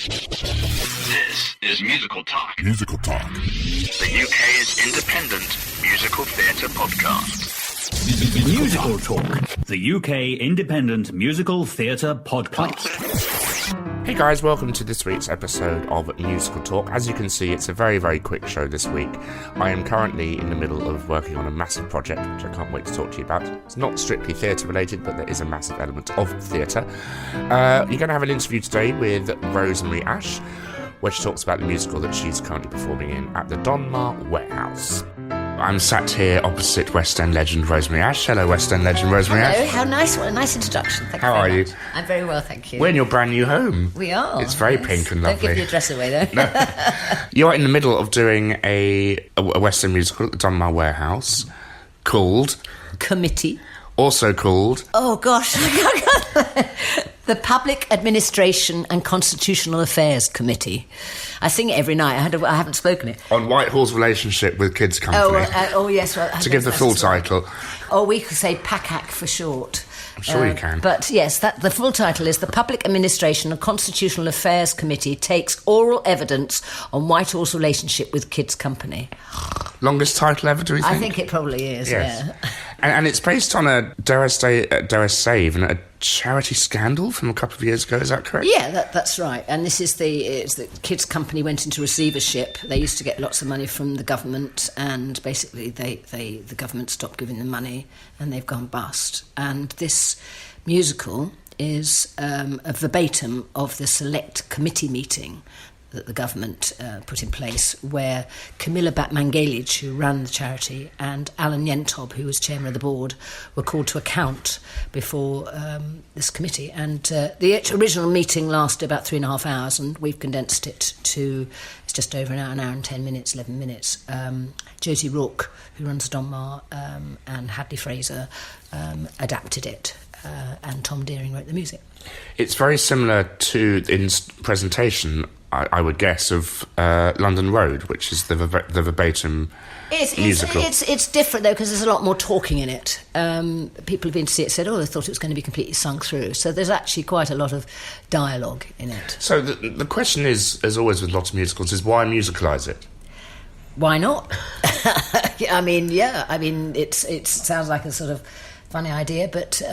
This is Musical Talk. Musical Talk. The UK's independent musical theatre podcast. Musical Talk, the UK independent musical theatre podcast. Hey guys, welcome to this week's episode of Musical Talk. As you can see, it's a very, very quick show this week. I am currently in the middle of working on a massive project, which I can't wait to talk to you about. It's not strictly theatre related, but there is a massive element of theatre. You're going to have an interview today with Rosie Ashe, where she talks about the musical that she's currently performing in at the Donmar Warehouse. I'm sat here opposite West End legend Rosie Ashe. Hello, West End legend Rosie Ashe. Hello, how nice, what a nice introduction. Thank How are you? I'm very well, thank you. We're in your brand new home. We are. It's very pink and lovely. Don't give your address away, though. No. You're in the middle of doing a West End musical at the Donmar Warehouse called... Committee. Also called... Oh, gosh. The Public Administration and Constitutional Affairs Committee. I sing it every night. I haven't spoken it. On Whitehall's relationship with Kids Company. Yes. Well, to give the full title. Or we could say PACAC for short. I'm sure you can. But yes, the full title is The Public Administration and Constitutional Affairs Committee takes oral evidence on Whitehall's relationship with Kids Company. Longest title ever, do we think? I think it probably is, yes. Yeah. And it's based on a, dare I say, a charity scandal from a couple of years ago, is that correct? Yeah, that's right. And this is the Kids Company went into receivership. They used to get lots of money from the government, and basically the government stopped giving them money, and they've gone bust. And this musical is a verbatim of the select committee meeting that the government put in place, where Camilla Batmangelic, who ran the charity, and Alan Yentob, who was chairman of the board, were called to account before this committee. And the original meeting lasted about 3.5 hours, and we've condensed it to, it's just over an hour and 10 minutes, 11 minutes. Josie Rourke, who runs Donmar, and Hadley Fraser adapted it, and Tom Deering wrote the music. It's very similar to, in presentation, I would guess, of London Road, which is the verbatim musical. It's different, though, because there's a lot more talking in it. People who've been to see it said, they thought it was going to be completely sung through. So there's actually quite a lot of dialogue in it. So the question is, as always with lots of musicals, is why musicalise it? Why not? It sounds like a sort of funny idea, but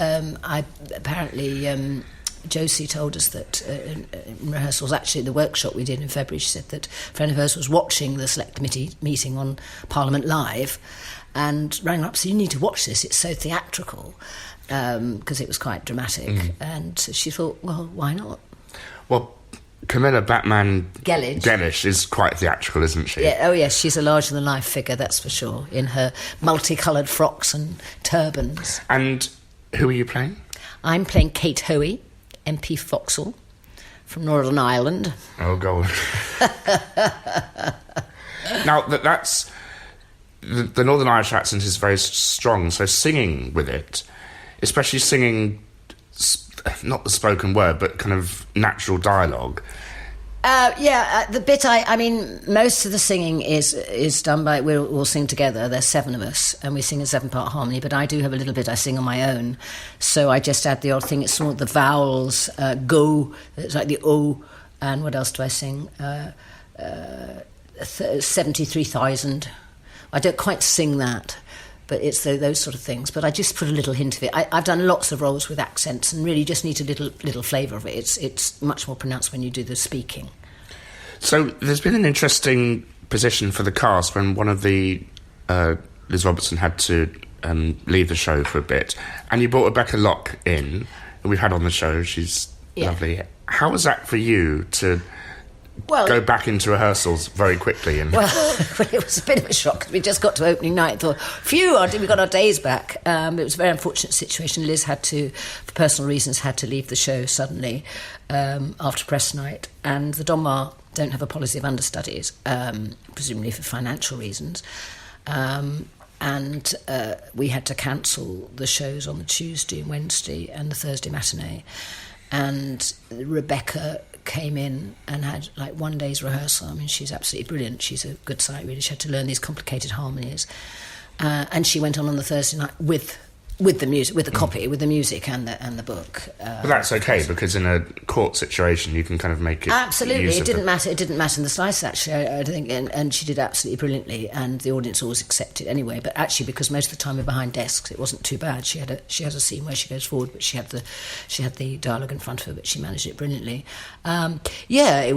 Josie told us that in rehearsals, actually the workshop we did in February, she said that a friend of hers was watching the select committee meeting on Parliament Live and rang up, so you need to watch this, it's so theatrical, because it was quite dramatic. And she thought, well, why not? Well, Camilla Batmangelic is quite theatrical, isn't she? Yeah, oh yes, she's a larger-than-life figure, that's for sure, in her multicoloured frocks and turbans. And who are you playing? I'm playing Kate Hoey, MP Foxall, from Northern Ireland. Oh, God. Now, that's... The Northern Irish accent is very strong, so singing with it, especially singing, not the spoken word, but kind of natural dialogue... the bit most of the singing is done by, we'll all sing together, there's 7 of us, and we sing a 7-part harmony, but I do have a little bit I sing on my own, so I just add the odd thing, it's sort of the vowels, go, it's like the O, and what else do I sing? 73,000. I don't quite sing that, but it's those sort of things. But I just put a little hint of it. I've done lots of roles with accents and really just need a little flavour of it. It's much more pronounced when you do the speaking. So there's been an interesting position for the cast when one of the... Liz Robertson had to leave the show for a bit, and you brought Rebecca Locke in, who we've had on the show. She's lovely. How was that for you to... go back into rehearsals very quickly? Well, it was a bit of a shock because we just got to opening night and thought, phew, we got our days back. It was a very unfortunate situation. Liz had to, for personal reasons, had to leave the show suddenly after press night, and the Donmar don't have a policy of understudies, presumably for financial reasons. And we had to cancel the shows on the Tuesday and Wednesday and the Thursday matinee. And Rebecca came in and had like 1 day's rehearsal. I mean, she's absolutely brilliant. She's a good sight, really. She had to learn these complicated harmonies. And she went on the Thursday night with with the music, with the copy, with the music and the book. But that's okay, because in a court situation you can kind of make it. Absolutely, it didn't matter. It didn't matter in the slightest. Actually, I think, and she did absolutely brilliantly, and the audience always accepted anyway. But actually, because most of the time we're behind desks, it wasn't too bad. She had a scene where she goes forward, but she had the dialogue in front of her, but she managed it brilliantly. It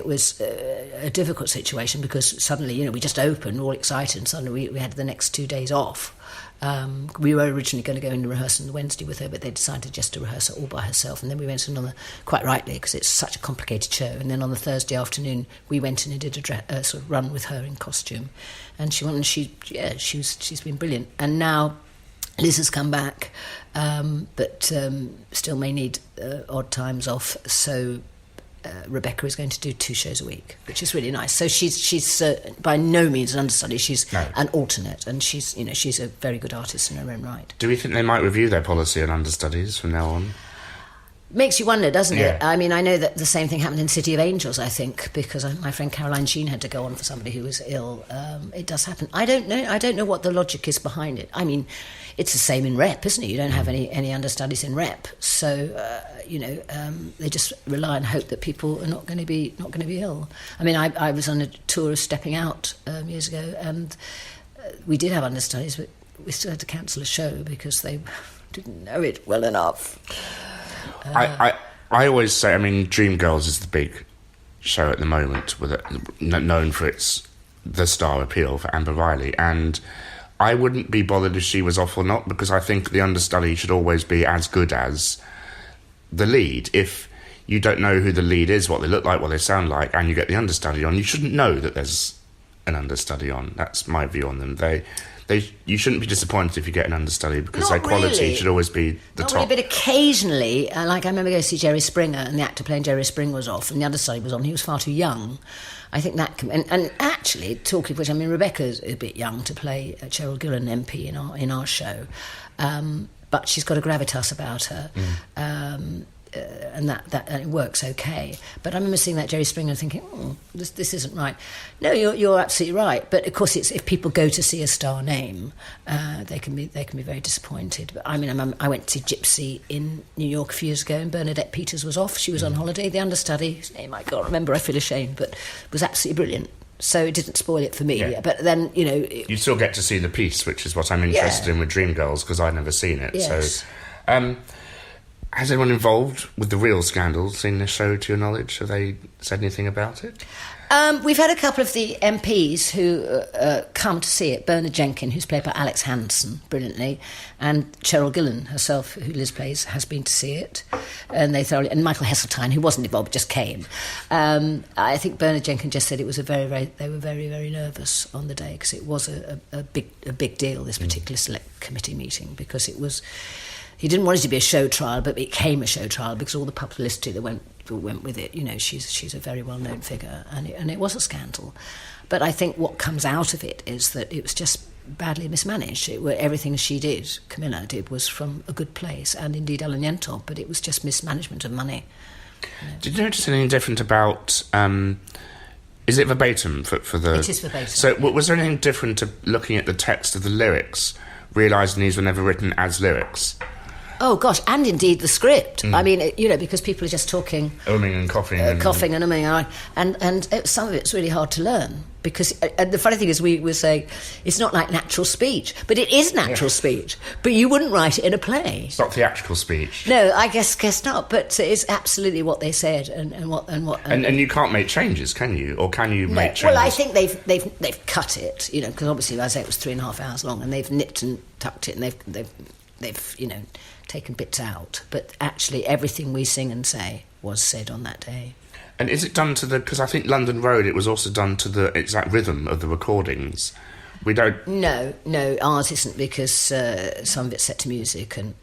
was a difficult situation, because suddenly, we just opened, all excited, and suddenly we had the next 2 days off. We were originally going to go in and rehearse on the Wednesday with her, but they decided just to rehearse it all by herself. And then we went in quite rightly, because it's such a complicated show. And then on the Thursday afternoon, we went in and did a sort of run with her in costume. And she's been brilliant. And now Liz has come back, but still may need odd times off. So Rebecca is going to do 2 shows a week, which is really nice. So she's by no means an understudy. She's an alternate, and she's a very good artist in her own right. Do we think they might review their policy on understudies from now on? Makes you wonder, doesn't Yeah. it? I mean, I know that the same thing happened in City of Angels, I think, because my friend Caroline Sheen had to go on for somebody who was ill. It does happen. I don't know what the logic is behind it. I mean, it's the same in rep, isn't it? You don't have any understudies in rep, so they just rely and hope that people are not going to be ill. I mean, I was on a tour of Stepping Out years ago, and we did have understudies, but we still had to cancel a show because they didn't know it well enough. I always say, I mean, Dreamgirls is the big show at the moment, with known for the star appeal for Amber Riley, and I wouldn't be bothered if she was off or not, because I think the understudy should always be as good as the lead. If you don't know who the lead is, what they look like, what they sound like, and you get the understudy on, you shouldn't know that there's an understudy on. That's my view on them. You shouldn't be disappointed if you get an understudy, because their quality should always be the top. Not really, but occasionally, like I remember going to see Jerry Springer, and the actor playing Jerry Springer was off, and the understudy was on. He was far too young. I think that can, and actually, talking of which, I mean, Rebecca's a bit young to play Cheryl Gillan MP in our show, but she's got a gravitas about her. And that it works okay. But I remember seeing that Jerry Springer and thinking, this isn't right. No, you're absolutely right. But of course, it's if people go to see a star name, they can be very disappointed. But I mean, I went to see Gypsy in New York a few years ago, and Bernadette Peters was off. She was on holiday. The understudy, whose name I can't remember, I feel ashamed, but was absolutely brilliant. So it didn't spoil it for me. Yeah. But then, you still get to see the piece, which is what I'm interested in with Dreamgirls, because I'd never seen it. Yes. So, has anyone involved with the real scandal seen this show, to your knowledge? Have they said anything about it? We've had a couple of the MPs who come to see it. Bernard Jenkin, who's played by Alex Hansen brilliantly, and Cheryl Gillan herself, who Liz plays, has been to see it. And and Michael Heseltine, who wasn't involved, but just came. I think Bernard Jenkin just said it was they were very, very nervous on the day, because it was a big deal, this particular select committee meeting, because it was... He didn't want it to be a show trial, but it became a show trial because all the publicity that went with it. She's a very well-known figure, and it was a scandal. But I think what comes out of it is that it was just badly mismanaged. Everything she did, Camilla did, was from a good place, and indeed Ellen Yentop, but it was just mismanagement of money. Did you notice anything different about... is it verbatim for the... It is verbatim. So was there anything different to looking at the text of the lyrics, realising these were never written as lyrics? Oh gosh, and indeed the script. I mean, because people are just talking, umming and coughing, coughing and umming, and some of it's really hard to learn. Because and the funny thing is, we say it's not like natural speech, but it is natural speech. But you wouldn't write it in a play. It's not theatrical speech. No, I guess not. But it's absolutely what they said, and you can't make changes, can you? Or can you make changes? Well, I think they've cut it, because obviously, as I say, it was 3.5 hours long, and they've nipped and tucked it, and they've taken bits out, but actually everything we sing and say was said on that day. And is it done to because I think London Road, it was also done to the exact rhythm of the recordings? We don't... No, ours isn't, because some of it's set to music, and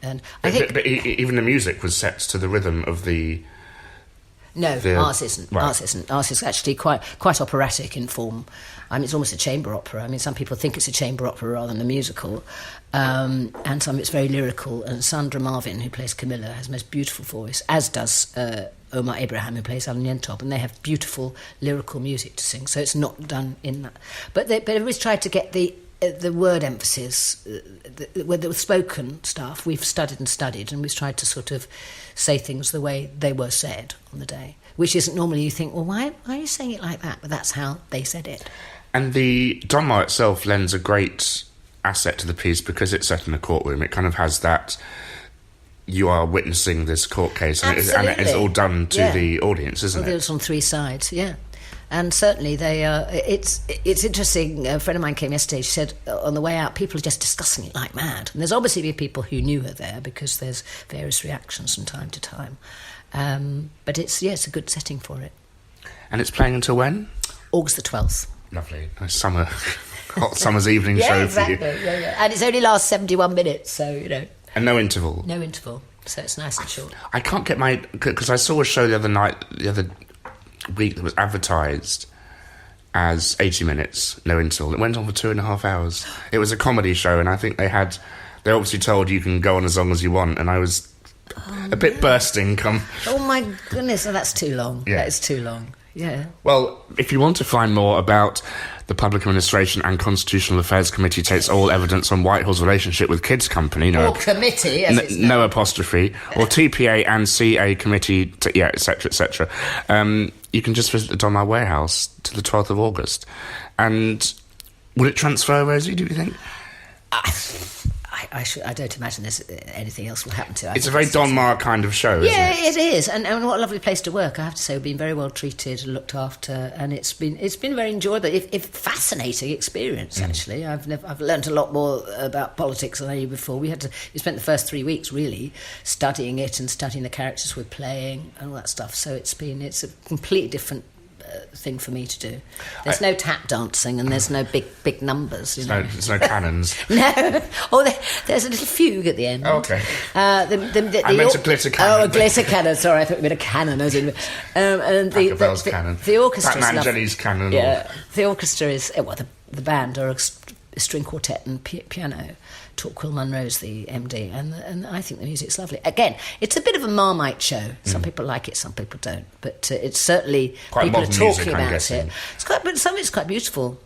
I think... But even the music was set to the rhythm of the... No, ours isn't. Right. Ours isn't. Ours is actually quite operatic in form. I mean, it's almost a chamber opera. I mean, some people think it's a chamber opera rather than a musical, and some of it's very lyrical. And Sandra Marvin, who plays Camilla, has the most beautiful voice, as does Omar Abraham, who plays Alan Yentop, and they have beautiful lyrical music to sing. So it's not done in that. But everybody's tried to get the the word emphasis, with the spoken stuff, we've studied and we've tried to sort of say things the way they were said on the day, which isn't normally you think, well, why are you saying it like that? But that's how they said it. And the Donmar itself lends a great asset to the piece because it's set in a courtroom. It kind of has that, you are witnessing this court case, and it's all done to the audience, isn't it? It's on three sides, yeah. And certainly they are. It's interesting. A friend of mine came yesterday. She said on the way out, people are just discussing it like mad. And there's obviously people who knew her there because there's various reactions from time to time. But it's a good setting for it. And it's playing until when? August the 12th. Lovely, nice hot summer's evening show exactly. for you. Yeah. And it's only lasts 71 minutes, so And no interval. No interval, so it's nice and short. I can't get because I saw a show the other week that was advertised as 80 minutes, no interval. It went on for 2.5 hours. It was a comedy show, and I think they obviously told you can go on as long as you want, and I was a bit bursting. Oh my goodness, that's too long. Yeah. That is too long. Yeah. Well, if you want to find more about the Public Administration and Constitutional Affairs Committee takes all evidence on Whitehall's relationship with Kids Company, committee, as it's known. No apostrophe, or TPA and CA Committee, etc., etc. You can just visit the Donmar Warehouse to the 12th of August. And will it transfer, Rosie, do you think? I don't imagine there's anything else will happen to it. It's a very Donmar kind of show, isn't it? Yeah, it is. And what a lovely place to work, I have to say. We've been very well treated and looked after, and it's been very enjoyable. It's fascinating experience, actually. I've learnt a lot more about politics than I knew before. We spent the first 3 weeks really studying it and studying the characters we're playing and all that stuff. So it's a completely different thing for me to do. There's no tap dancing and there's no big numbers. There's no cannons. No. There's a little fugue at the end. Oh, okay. I meant a glitter cannon. Oh, a glitter cannon. Sorry, I thought you meant a cannon. As in, and the cannon. The orchestra. Batman Jenny's cannon. Yeah. The orchestra is the band are a string quartet and piano. Torquil Munro's the MD, and I think the music's lovely. Again, it's a bit of a Marmite show. Some people like it, some people don't. But it's certainly quite people are talking music, about it. But some of it's quite beautiful.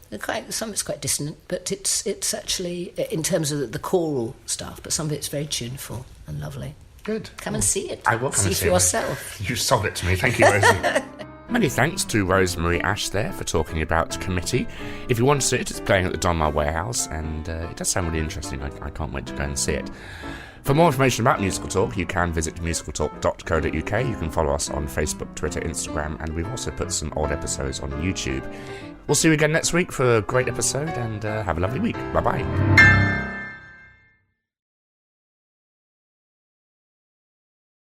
Some of it's quite dissonant. But it's actually in terms of the choral stuff. But some of it's very tuneful and lovely. Good. Come and see it. I will come and see it for yourself. You sold it to me. Thank you, Rosie. Many thanks to Rosemary Ashe there for talking about Committee. If you want to see it, it's playing at the Donmar Warehouse, and it does sound really interesting. I can't wait to go and see it. For more information about Musical Talk, you can visit musicaltalk.co.uk. You can follow us on Facebook, Twitter, Instagram, and we've also put some old episodes on YouTube. We'll see you again next week for a great episode, and have a lovely week. Bye-bye.